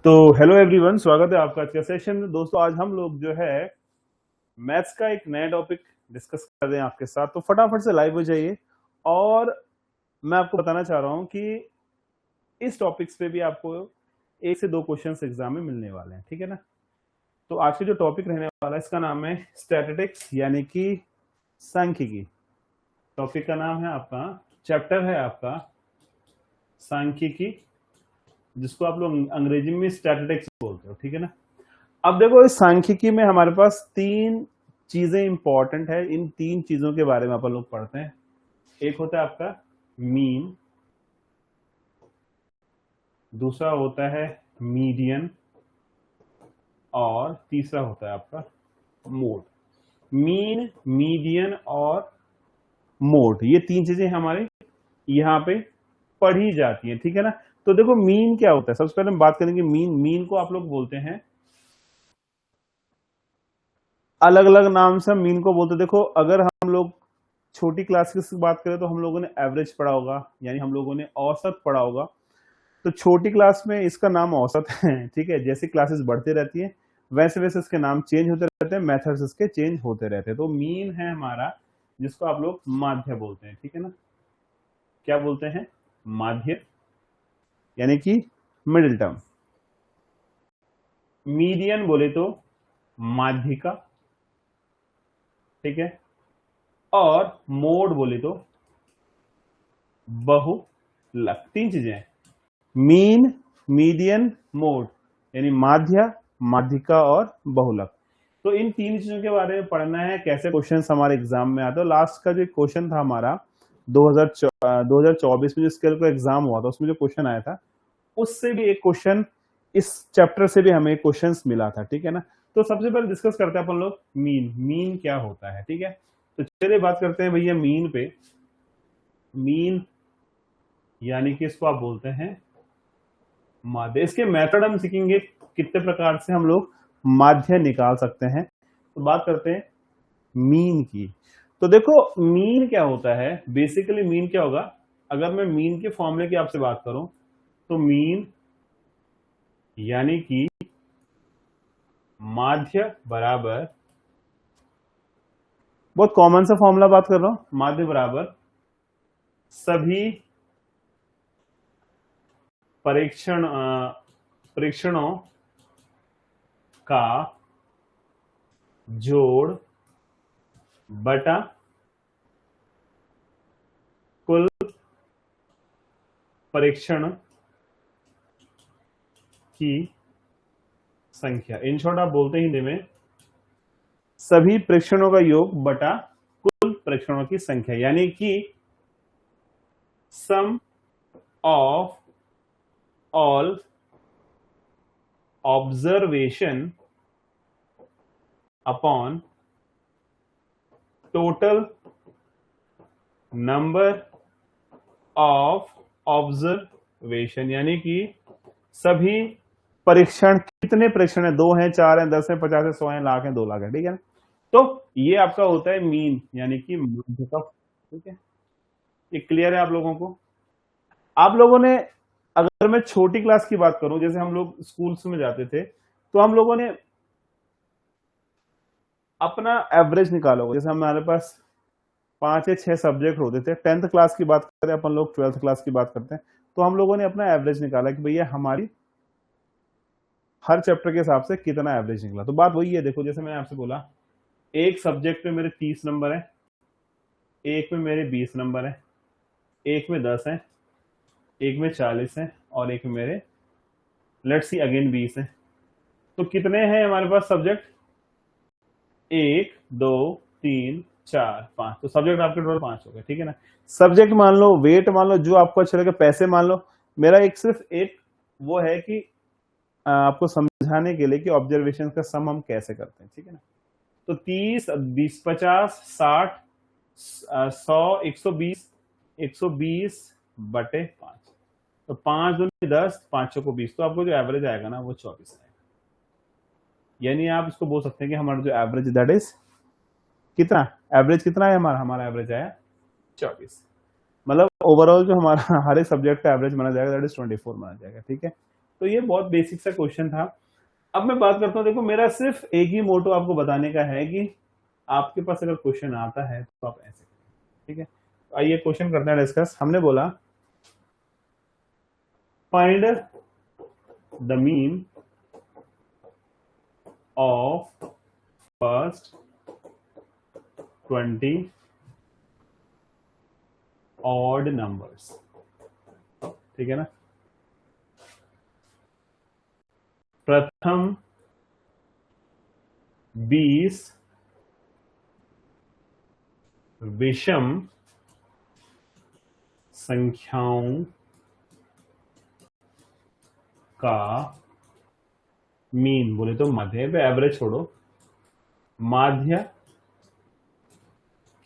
तो hello everyone, स्वागत है आपका आज का सेशन में। दोस्तों, आज हम लोग जो है मैथ्स का एक नया टॉपिक डिस्कस कर रहे हैं आपके साथ। तो फटाफट से लाइव हो जाइए। और मैं आपको बताना चाह रहा हूं कि इस टॉपिक्स पे भी आपको एक से दो क्वेश्चंस एग्जाम में मिलने वाले हैं, ठीक है ना। तो आज का जो टॉपिक रहने वाला है इसका नाम है स्टैटिस्टिक्स यानी कि सांख्यिकी। टॉपिक का नाम है आपका, चैप्टर है आपका सांख्यिकी, जिसको आप लोग अंग्रेजी में स्टैटिस्टिक्स बोलते हो, ठीक है ना। अब देखो, इस सांख्यिकी में हमारे पास तीन चीजें इंपॉर्टेंट है। इन तीन चीजों के बारे में अपन लोग पढ़ते हैं। एक होता है आपका मीन, दूसरा होता है मीडियन, और तीसरा होता है आपका मोड। मीन, मीडियन और मोड, ये तीन चीजें हमारे यहाँ पे पढ़ी जाती हैं, ठीक है ना। तो देखो, मीन क्या होता है, सबसे पहले हम बात करेंगे मीन। मीन को आप लोग बोलते हैं, अलग अलग नाम से हम मीन को बोलते हैं। देखो, अगर हम लोग छोटी क्लास की बात करें तो हम लोगों ने एवरेज पढ़ा होगा, यानी हम लोगों ने औसत पढ़ा होगा। तो छोटी क्लास में इसका नाम औसत है, ठीक है। जैसे क्लासेस बढ़ती रहती हैं वैसे वैसे इसके नाम चेंज होते रहते हैं, मेथड्स इसके चेंज होते रहते हैं। तो मीन है हमारा, जिसको आप लोग माध्य बोलते हैं, ठीक है ना। क्या बोलते हैं? माध्य, यानी कि मिडिल टर्म। मीडियन बोले तो माध्यिका, ठीक है। और मोड बोले तो बहुलक। तीन चीजें हैं, मीन, मीडियन, मोड, यानी माध्य, माध्यिका और बहुलक। तो इन तीन चीजों के बारे में पढ़ना है, कैसे क्वेश्चंस हमारे एग्जाम में आते हैं। लास्ट का जो क्वेश्चन था हमारा 2024 में जो स्केल का एग्जाम हुआ था, उसमें जो क्वेश्चन आया था, उससे भी एक क्वेश्चन, इस चैप्टर से भी हमें क्वेश्चंस मिला था, ठीक है ना। तो सबसे पहले डिस्कस करते हैं अपन लोग मीन। मीन क्या होता है, ठीक है। तो चलिए बात करते हैं भैया मीन पे। मीन यानी कि इसको आप बोलते हैं माध्य। इसके मेथड हम सीखेंगे, कितने प्रकार से हम लोग माध्य निकाल सकते हैं। तो बात करते हैं मीन की। तो देखो, मीन क्या होता है, बेसिकली मीन क्या होगा। अगर मैं मीन के फॉर्मूले की आपसे बात करूं तो मीन यानी कि माध्य बराबर, बहुत कॉमन सा फॉर्मूला बात कर रहा हूं, माध्य बराबर सभी परीक्षणों का जोड़ बटा कुल परीक्षण की संख्या। इन शॉर्ट आप बोलते हैं हिंदी में, सभी परीक्षणों का योग बटा कुल परीक्षणों की संख्या, यानी कि sum of all observation upon total number of observation, यानी कि सभी परीक्षण, कितने परीक्षण है, 2 हैं, 4 हैं, 10 हैं, 50 है, 100 है, लाख है, 2 लाख है, ठीक है ना। तो ये आपका होता है मीन, यानी कि मध्य का, ठीक है। ये क्लियर है आप लोगों को? आप लोगों ने, अगर मैं छोटी क्लास की बात करूं, जैसे हम लोग स्कूल्स में जाते थे, तो हम लोगों ने अपना एवरेज निकाला होगा। जैसे हमारे पास 5 या 6 सब्जेक्ट होते थे। 10th क्लास की बात करें अपन लोग, 12th क्लास की बात करते हैं, तो हम लोगों ने अपना एवरेज निकाला कि भैया हमारी हर चैप्टर के हिसाब से कितना एवरेज निकला। तो बात वही है, देखो जैसे मैंने आपसे बोला, एक सब्जेक्ट में मेरे 30 नंबर है, एक में मेरे 20 नंबर है, एक में 10 है, एक में 40 है, और एक में मेरे लेट्स सी अगेन 20 है। तो कितने हैं हमारे पास सब्जेक्ट? 1 2 3 4 5। तो सब्जेक्ट आपके टोटल 5 हो गए, ठीक है ना। सब्जेक्ट मान लो, वेट मान लो, जो आपको अच्छा लगे, पैसे मान लो। मेरा एक सिर्फ एक वो है कि आपको समझाने के लिए कि ऑब्जर्वेशन का सम हम कैसे करते हैं, ठीक है ना। तो 30 20 50 60 100 120 120 बटे 5। तो 5 दूनी 10, 5 को 20, तो आपको जो एवरेज आएगा ना वो 24 आएगा। यानी आप इसको बोल सकते हैं कि हमारा जो एवरेज, दैट इज कितना, एवरेज कितना है हमारा? हमारा एवरेज आया 24। मतलब ओवरऑल जो हमारा हर एक सब्जेक्ट का एवरेज माना जाएगा, दैट इज 24 माना जाएगा, ठीक है। तो ये बहुत बेसिक सा क्वेश्चन था। अब मैं बात करता हूँ, देखो मेरा सिर्फ एक ही मोटो आपको बताने का है कि आपके पास अगर क्वेश्चन आता है तो आप ऐसे करें, ठीक है। आइए क्वेश्चन करते हैं डिस्कस। हमने बोला find the mean of first 20 odd numbers, ठीक है ना। प्रथम 20 विषम संख्याओं का मीन, बोले तो माध्य पे एवरेज छोड़ो, माध्य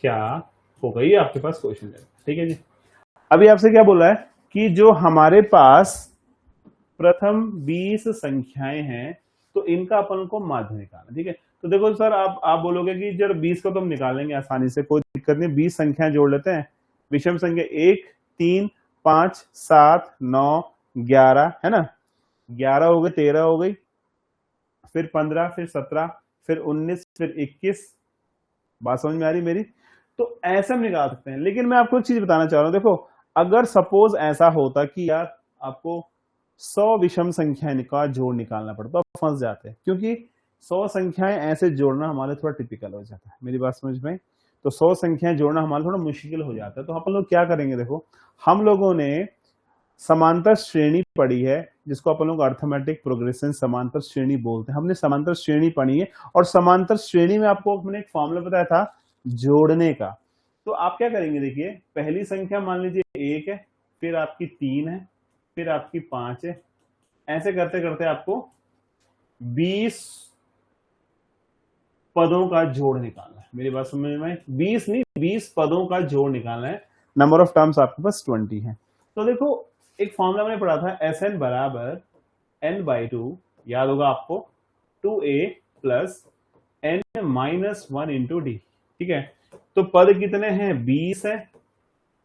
क्या होगा, ये आपके पास क्वेश्चन है, ठीक है जी। अभी आपसे क्या बोला है कि जो हमारे पास प्रथम 20 संख्याएं हैं तो इनका अपन को माध्य निकालना, ठीक है। तो देखो सर आप बोलोगे कि जब 20 को तो हम निकालेंगे आसानी से, कोई दिक्कत नहीं, 20 संख्याएं जोड़ लेते हैं। विषम संख्या 1 3 5 7 9 11 है ना, 11 हो गई, 13 हो गई, फिर 15, फिर 17, फिर 19, फिर 21। बात समझ में आ रही मेरी? तो ऐसे हम निकाल सकते हैं। लेकिन मैं आपको एक चीज बताना चाह रहा हूं, देखो अगर सपोज ऐसा होता कि यार आपको 100 विषम संख्याएं का जोड़ निकालना पड़ता तो आप फंस जाते हैं, क्योंकि 100 संख्याएं ऐसे जोड़ना हमारे थोड़ा टिपिकल हो जाता है। मेरी बात समझ में? तो 100 संख्याएं जोड़ना हमारे थोड़ा मुश्किल हो जाता है। तो अपन लोग क्या करेंगे, देखो हम लोगों ने समांतर श्रेणी पढ़ी है, जिसको अपन लोग अर्थमेटिक प्रोग्रेशन समांतर श्रेणी बोलते हैं। हमने समांतर श्रेणी पढ़ी है, और समांतर श्रेणी में आपको मैंने एक फॉर्मूला बताया था जोड़ने का। तो आप क्या करेंगे, देखिए पहली संख्या मान लीजिए 1 है, फिर आपकी 3 है, फिर आपकी 5 है, ऐसे करते करते आपको 20 पदों का जोड़ निकालना है। मेरी बात समझ में? 20 नहीं, 20 पदों का जोड़ निकालना है। नंबर ऑफ टर्म्स आपके पास 20 है। तो देखो एक फॉर्मूला मैंने पढ़ा था, Sn बराबर n/2, याद होगा आपको, 2a plus n-1 into D, ठीक है। तो पद कितने हैं? 20 है।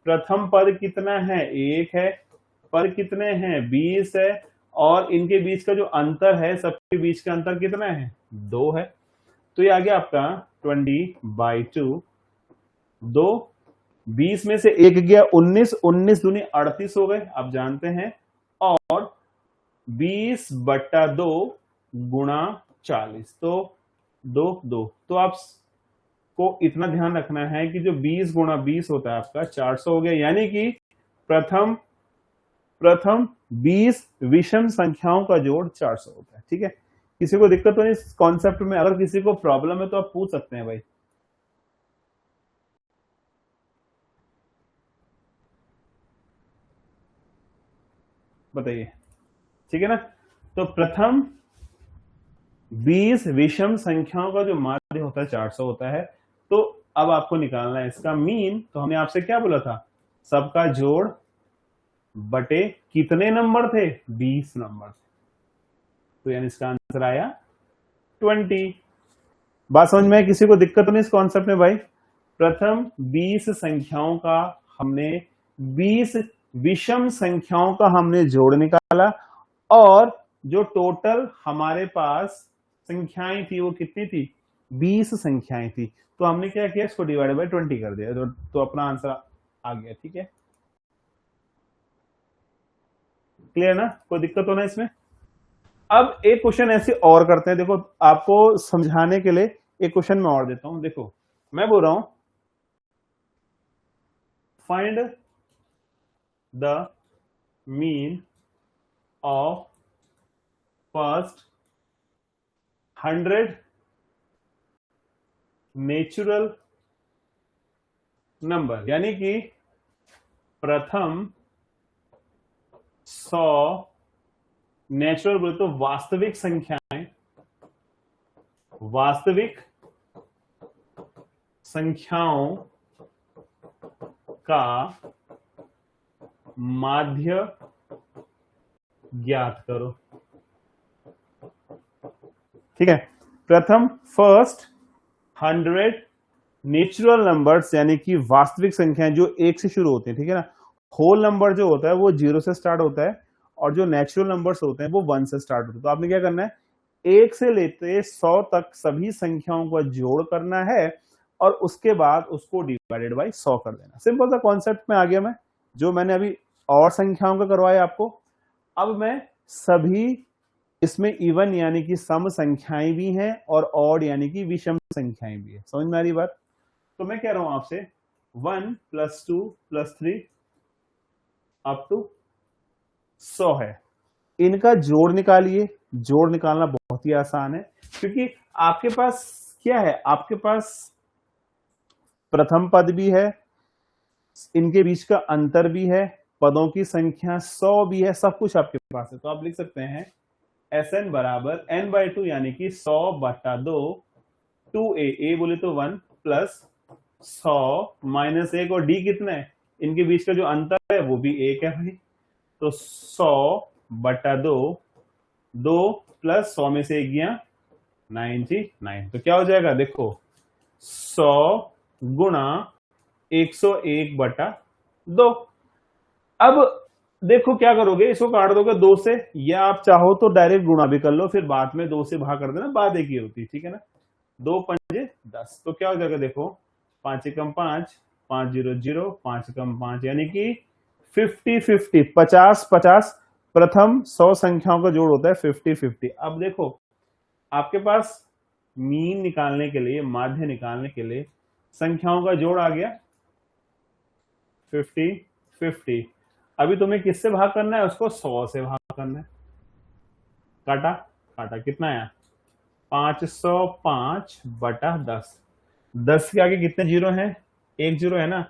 प्रथम पद कितना है? 1 है। पद कितने हैं? 20 है। और इनके बीच का जो अंतर है, सबके बीच का अंतर कितना है? 2 है। तो ये आ गया आपका 20/2। 2 20 में से 1 गया 19, 19 दूनी 38 हो गए, आप जानते हैं। और 20/2 गुणा 40, तो 2 तो आप को इतना ध्यान रखना है कि जो 20 गुणा 20 होता है आपका 400 हो गया, यानी कि प्रथम 20 विषम संख्याओं का जोड़ 400 होता है, ठीक है। किसी को दिक्कत तो नहीं इस कॉन्सेप्ट में? अगर किसी को प्रॉब्लम है तो आप पूछ सकते हैं भाई। बताइए, ठीक है ना। तो प्रथम 20 विषम संख्याओं का जो माध्य होता है 400 होता है। तो अब आपको निकालना है इसका मीन। तो हमने आपसे क्या बोला था? सबका जोड़ बटे कितने नंबर थे? 20 नंबर थे। तो यानी इसका आंसर आया 20। बात समझ में? किसी को दिक्कत नहीं इस कॉन्सेप्ट में भाई? प्रथम 20 संख्याओं का हमने 20 विषम संख्याओं का हमने जोड़ निकाला, और जो टोटल हमारे पास संख्याएं थी वो कितनी थी? 20 संख्याएं थी। तो हमने क्या किया, इसको डिवाइड बाय 20 कर दिया, तो अपना आंसर आ गया, ठीक है। क्लियर ना? कोई दिक्कत हो ना इसमें? अब एक क्वेश्चन ऐसे और करते हैं, देखो आपको समझाने के लिए एक क्वेश्चन मैं और देता हूं। देखो मैं बोल रहा हूं find the mean of first 100 natural number, यानी कि प्रथम 100 नेचुरल बोले तो वास्तविक संख्याएं, वास्तविक संख्याओं का माध्य ज्ञात करो, ठीक है। प्रथम फर्स्ट 100 नेचुरल नंबर्स, यानी कि वास्तविक संख्याएं जो 1 से शुरू होती है, ठीक है ना। होल नंबर जो होता है वो 0 से स्टार्ट होता है, और जो नेचुरल नंबर्स होते हैं वो 1 से स्टार्ट होते हैं। तो आपने क्या करना है, 1 से लेते 100 तक सभी संख्याओं का जोड़ करना है और उसके बाद उसको डिवाइडेड बाय 100 कर देना। सिंपल सा कॉन्सेप्ट में आ गया मैं, जो मैंने अभी और संख्याओं का करवाया आपको। अब मैं सभी इसमें इवन यानी कि सम संख्याएं भी हैं और ऑड यानी कि विषम संख्याएं भी है। समझ में आ रही बात? तो मैं कह रहा हूं आपसे 1 + 2 + 3 अप टू 100 है, इनका जोड़ निकालिए। जोड़ निकालना बहुत ही आसान है, क्योंकि आपके पास क्या है, आपके पास प्रथम पद भी है, इनके बीच का अंतर भी है, पदों की संख्या 100 भी है, सब कुछ आपके पास है। तो आप लिख सकते हैं Sn बराबर n/2 यानी कि 100/2 2a, a बोले तो 1 प्लस 100 माइनस 1, और d कितना है, इनके बीच का जो अंतर है वो भी 1 है भाई। तो 100/2, 2 प्लस 100 में से 1 गया 99। तो क्या हो जाएगा, देखो 100 गुणा 101/2। अब देखो क्या करोगे, इसको काट दोगे 2 से, या आप चाहो तो डायरेक्ट गुणा भी कर लो, फिर बाद में 2 से भाग कर देना, बात एक ही होती है, ठीक है ना। 2 पंजे 10, तो क्या हो जाएगा, देखो 5 एकम 5, 5 0 0, 5 एकम 5 यानी कि 50-50, 50-50। प्रथम 100 संख्याओं का जोड़ होता है 50-50। अब देखो आपके पास मीन निकालने के लिए, माध्य निकालने के लिए संख्याओं का जोड़ आ गया 50-50। अभी तुम्हें किससे भाग करना है, उसको 100 से भाग करना है। काटा काटा कितना आया, 505/10। 10 के आगे कितने जीरो हैं, 1 जीरो है ना,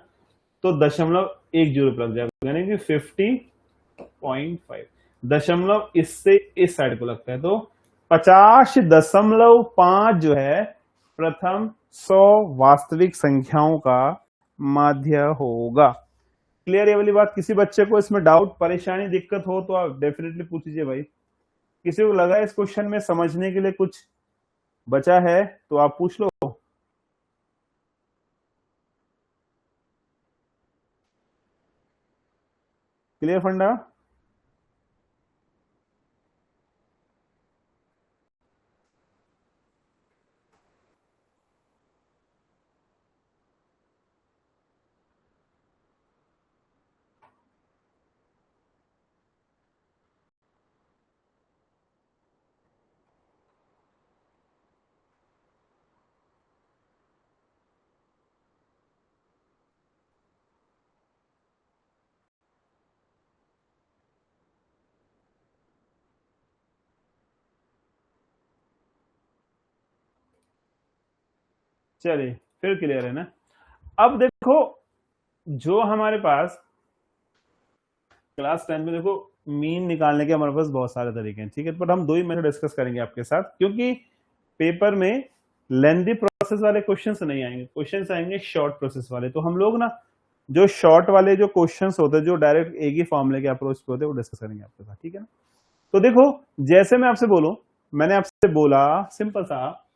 तो 0.10 लग जाएगा, यानी कि 50.5। दशमलव इससे इस साइड को लगता है, तो 50.5 जो है प्रथम 100 वास्तविक संख्याओं का माध्य होगा। क्लियर ये वाली बात? किसी बच्चे को इसमें डाउट, परेशानी, दिक्कत हो तो आप डेफिनेटली पूछ लीजिए भाई। किसी को लगा इस क्वेश्चन में समझने के लिए कुछ बचा है तो आप पूछ लो। क्लियर फंडा? चलिए फिर क्लियर है ना। अब देखो, जो हमारे पास क्लास 10 में, देखो मीन निकालने के हमारे पास बहुत सारे तरीके हैं, ठीक है, पर हम 2 ही मेथड डिस्कस करेंगे आपके साथ, क्योंकि पेपर में लेंथी प्रोसेस वाले क्वेश्चंस नहीं आएंगे, क्वेश्चंस आएंगे शॉर्ट प्रोसेस वाले। तो हम लोग ना जो शॉर्ट वाले जो क्वेश्चंस होते हैं, जो डायरेक्ट एक ही फॉर्मूले के अप्रोच पे होते हैं, वो डिस्कस करेंगे आपके साथ, ठीक है ना। तो देखो, जैसे मैं आपसे बोलूं, मैंने आपसे बोला सिंपल सा,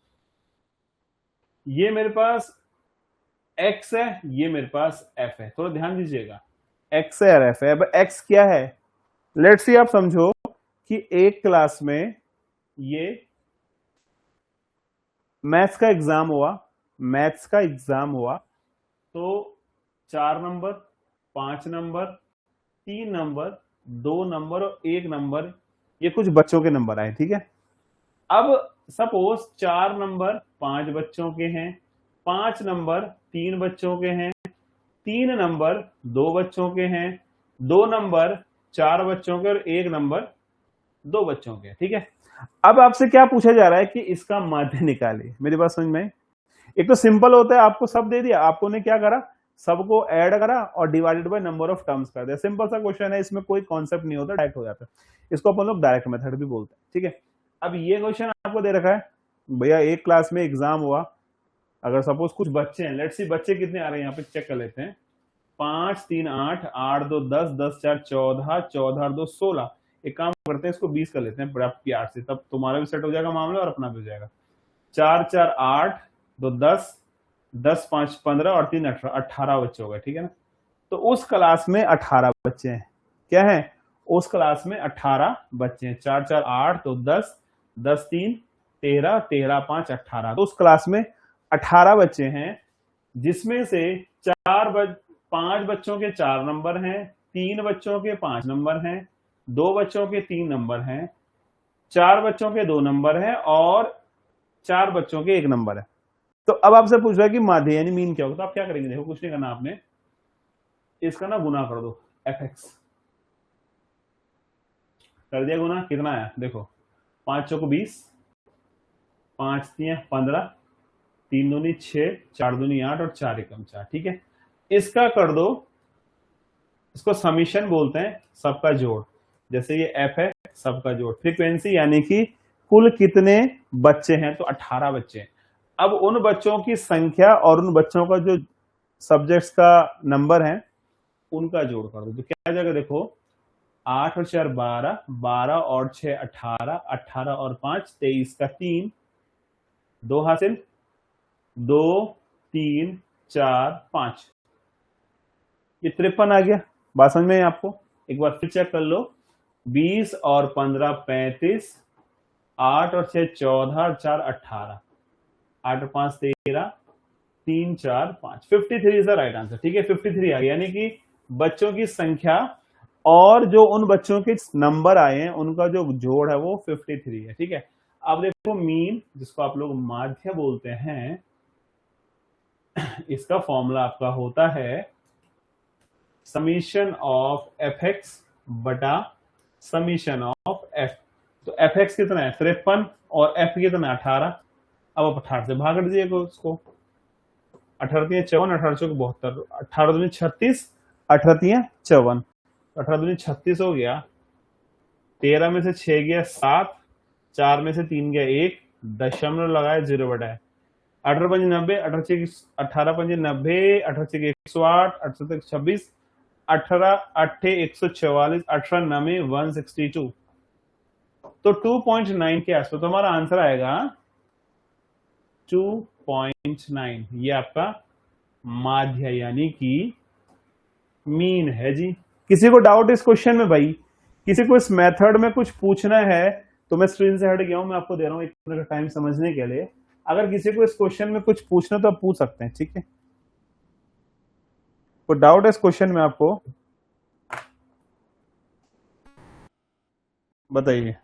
ये मेरे पास x है, ये मेरे पास f है, थोड़ा ध्यान दीजिएगा, x है और f है। अब x क्या है, लेट्स सी, आप समझो कि एक क्लास में ये मैथ्स का एग्जाम हुआ, मैथ्स का एग्जाम हुआ, तो 4 नंबर, 5 नंबर, 3 नंबर, 2 नंबर और 1 नंबर, ये कुछ बच्चों के नंबर आए, ठीक है। अब सपोज 4 नंबर 5 बच्चों के हैं, 5 नंबर 3 बच्चों के हैं, 3 नंबर 2 बच्चों के हैं, 2 नंबर 4 बच्चों के और 1 नंबर 2 बच्चों के, ठीक है। अब आपसे क्या पूछा जा रहा है कि इसका माध्य निकालिए। मेरी बात समझ में? एक तो सिंपल होता है, आपको सब दे दिया, आपको ने क्या करा, सबको ऐड करा और divided by number of terms कर दिया। सिंपल सा क्वेश्चन है, इसमें कोई कॉन्सेप्ट नहीं होता, डायरेक्ट हो जाता है। इसको अपन लोग डायरेक्ट मेथड भी बोलते हैं, ठीक है। अब ये क्वेश्चन आपको दे रखा है, भैया एक क्लास में एग्जाम हुआ, अगर सपोज कुछ बच्चे हैं, लेट्स सी बच्चे कितने आ रहे हैं, यहाँ पे चेक कर लेते हैं। 5 3 8, 8 2 10, 10 4 14, 14 और 2 16। एक काम करते हैं, इसको 20 कर लेते हैं पर्याप्त की 8 से, तब तुम्हारा भी सेट हो जाएगा मामला और अपना भी हो जाएगा। 4 4 8, 2 10, 10 5 15 और 3 18 बच्चे हो गए, ठीक है ना। तो उस क्लास में 18 बच्चे हैं, क्या है, उस क्लास में 18 बच्चे हैं, 4 4 8 तो 10, 10 3 13, 13 5 18। तो उस क्लास में 18 बच्चे हैं, जिसमें से 5 बच्चों के 4 नंबर हैं, 3 बच्चों के 5 नंबर हैं, 2 बच्चों के 3 नंबर हैं, 4 बच्चों के 2 नंबर हैं और 4 बच्चों के 1 नंबर है। तो अब आपसे पूछ रहा है कि माध्य यानी मीन क्या होगा। तो आप क्या करेंगे, देखो कुछ नहीं करना आपने, इसका ना गुना कर दो, fx कर दिया गुना, कितना आया देखो, 5 चौको 20, 5 तियां 15, 3 दूनी 6, 4 दूनी 8 और 4 एकम 4। ठीक है, इसका कर दो, इसको समीशन बोलते हैं, सबका जोड़। जैसे ये f है, सबका जोड़। फ्रीक्वेंसी यानी कि कुल कितने बच्चे हैं, तो 18 बच्चे हैं। अब उन बच्चों की संख्या और उन बच्चों का जो सब्जेक्ट्स का नंबर है उनका जोड़ कर दो। तो क्या जाएगा देखो, 8 और 4 12, 12 और 6 18, 18 और 5 23 का 3, 2 हासिल, 2 3 4 5, ये 53 आ गया। बात समझ में आपको, एक बार फिर चेक कर लो, 20 और 15 35, 8 और 6 14, 4 18, 8 और 5 13, 3 4 5, 53 इज द राइट आंसर। ठीक है, 53 आ गया, यानी कि बच्चों की संख्या और जो उन बच्चों के नंबर आए हैं उनका जो जोड़ है वो 53 है। ठीक है, अब देखो मीन, जिसको आप लोग माध्य बोलते हैं, इसका फॉर्मूला आपका होता है समीशन ऑफ fx बटा समीशन ऑफ f। तो fx कितना है 53 और f कितना है 18। अब आप 18 से भाग कर दीजिएगा उसको, 18 तियां 54, 18 चौक 72, 18 दूनी 36, 18 तियां 54, 18 दूनी 36 हो गया, 13 में से 6 गया 7, 4 में से 3 गया 1, दशमलव लगाया 0 बटा 18 पंजे 90, 18 पंजे 90, 18 108, 18 26, 18 8 144, 18 9 162। तो 2.9 के आसपास तो हमारा आंसर आएगा 2.9। ये आपका माध्य यानी कि मीन है जी। किसी को डाउट इस क्वेश्चन में भाई, किसी को इस मेथड में कुछ पूछना है तो मैं स्क्रीन से हट गया हूं, मैं आपको दे रहा हूं 1 मिनट का टाइम समझने के लिए। अगर किसी को इस क्वेश्चन में कुछ पूछना तो आप पूछ सकते हैं। ठीक है, तो डाउट है इस क्वेश्चन में आपको, बताइए।